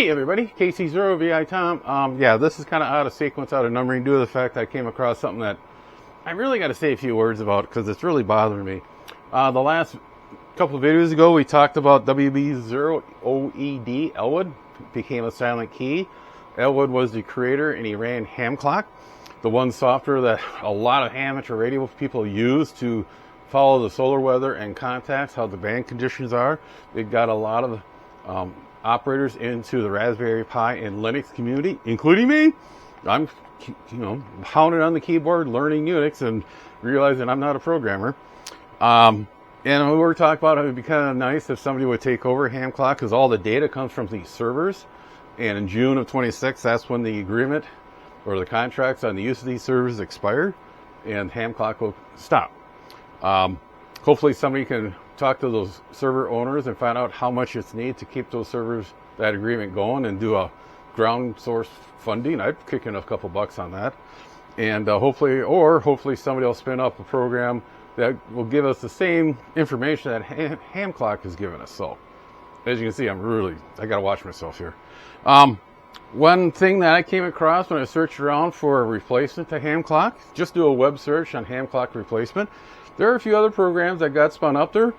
Hey everybody, KC0VI Tom. Yeah, this is kind of out of sequence, out of numbering, due to the fact I came across something that I really got to say a few words about because it's really bothering me. The last couple of videos ago, we talked about WB0OED, Elwood, became a silent key. Elwood was the creator and he ran Hamclock, the one software that a lot of amateur radio people use to follow the solar weather and contacts, how the band conditions are. It got a lot of operators into the Raspberry Pi and Linux community, including me. I'm, pounding on the keyboard, learning Unix, and realizing I'm not a programmer. And we were talking about it would be kind of nice if somebody would take over Hamclock because all the data comes from these servers. And in June of 26, that's when the agreement or the contracts on the use of these servers expire, and Hamclock will stop. Hopefully somebody can talk to those server owners and find out how much it's needed to keep those servers, that agreement going, and do a ground source funding. I'd kick in a couple bucks on that. And hopefully somebody will spin up a program that will give us the same information that Hamclock has given us. So as you can see, I got to watch myself here. One thing that I came across when I searched around for a replacement to Hamclock, just do a web search on Hamclock replacement. There are a few other programs that got spun up there.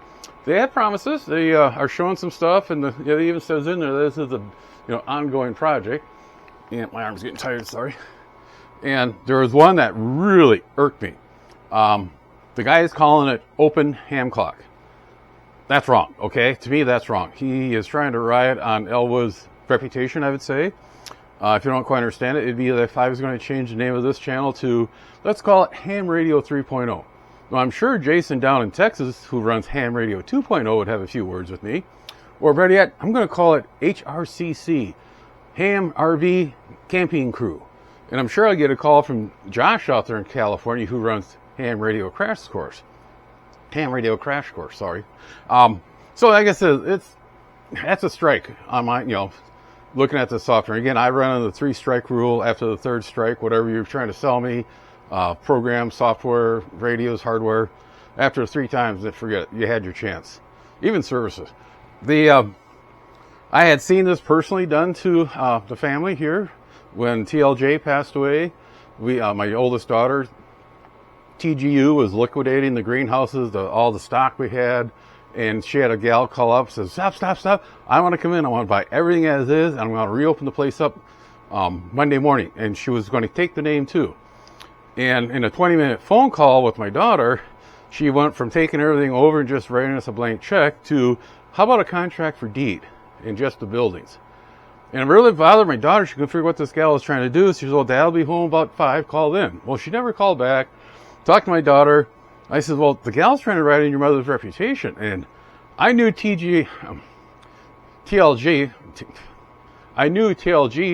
They had promises. They are showing some stuff, and it even says in there this is a ongoing project. And my arm's getting tired, sorry. And there was one that really irked me. The guy is calling it Open Hamclock. That's wrong, okay? To me, that's wrong. He is trying to riot on Elwood's reputation, I would say. If you don't quite understand it, it'd be if I was going to change the name of this channel to, let's call it Ham Radio 3.0. Well, I'm sure Jason down in Texas, who runs Ham Radio 2.0, would have a few words with me. Or better yet, I'm going to call it HRCC, Ham RV Camping Crew. And I'm sure I'll get a call from Josh out there in California, who runs Ham Radio Crash Course. Ham Radio Crash Course, sorry. So like I said, that's a strike on my, looking at the software. Again, I run on the 3-strike rule. After the 3rd strike, whatever you're trying to sell me, program, software, radios, hardware, after 3 times, then forget it. You had your chance. Even services. I had seen this personally done to the family here when TLJ passed away. My oldest daughter, TGU, was liquidating the greenhouses, all the stock we had, and she had a gal call up, says, stop. I want to come in. I want to buy everything as is, and I'm going to reopen the place up Monday morning. And she was going to take the name too. And in a 20-minute phone call with my daughter, she went from taking everything over and just writing us a blank check to, how about a contract for deed in just the buildings? And it really bothered my daughter. She couldn't figure what this gal was trying to do. She said, well, Dad will be home about 5, call then. Well, she never called back. Talked to my daughter. I said, well, the gal's trying to write in your mother's reputation. And I knew TLG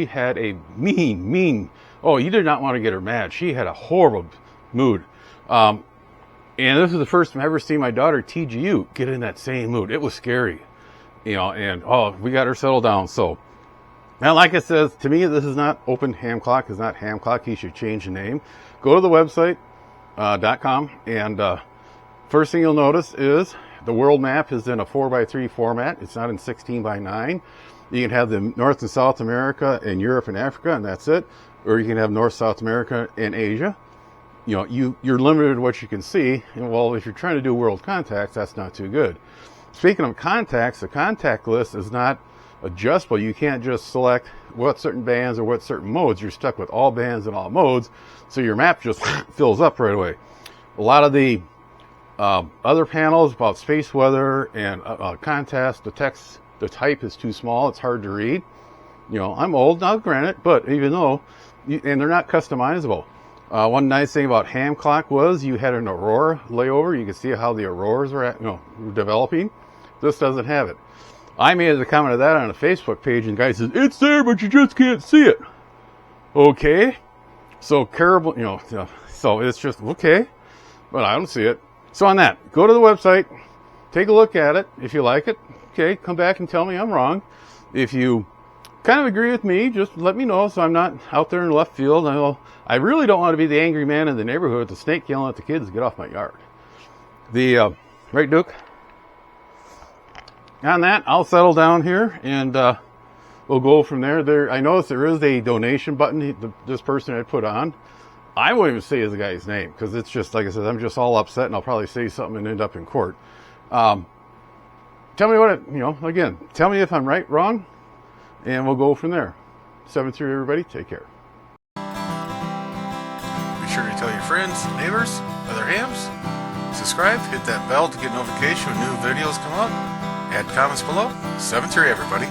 had a mean, you did not want to get her mad. She had a horrible mood. And this is the first time I've ever seen my daughter, TGU, get in that same mood. It was scary, we got her settled down. So, now, like I said, to me, this is not Open Hamclock. It's not Hamclock. He should change the name. Go to the website, .com, and first thing you'll notice is the world map is in a 4x3 format. It's not in 16x9. You can have the North and South America and Europe and Africa, and that's it. Or you can have North, South America and Asia. You're limited to what you can see. And well, if you're trying to do world contacts, that's not too good. Speaking of contacts, the contact list is not adjustable. You can't just select what certain bands or what certain modes. You're stuck with all bands and all modes, so your map just fills up right away. A lot of the other panels about space weather and contacts, the text, the type is too small. It's hard to read. I'm old now, granted, but even though, and they're not customizable. One nice thing about Hamclock was you had an aurora layover. You could see how the auroras were developing. This doesn't have it. I made a comment of that on a Facebook page, and the guy says, it's there, but you just can't see it. Okay. So terrible, so it's just, okay, but I don't see it. So on that, go to the website, take a look at it. If you like it, okay, come back and tell me I'm wrong. If you kind of agree with me, just let me know so I'm not out there in left field. I really don't want to be the angry man in the neighborhood with the snake yelling at the kids to get off my yard. Right, Duke? On that, I'll settle down here and we'll go from there. I noticed there is a donation button this person had put on. I won't even say the guy's name because it's just, like I said, I'm just all upset and I'll probably say something and end up in court. Tell me again, tell me if I'm right, wrong, and we'll go from there. 7-3, everybody. Take care. Be sure to tell your friends, neighbors, other hams. Subscribe, hit that bell to get notification when new videos come up. Add comments below. 7-3, everybody.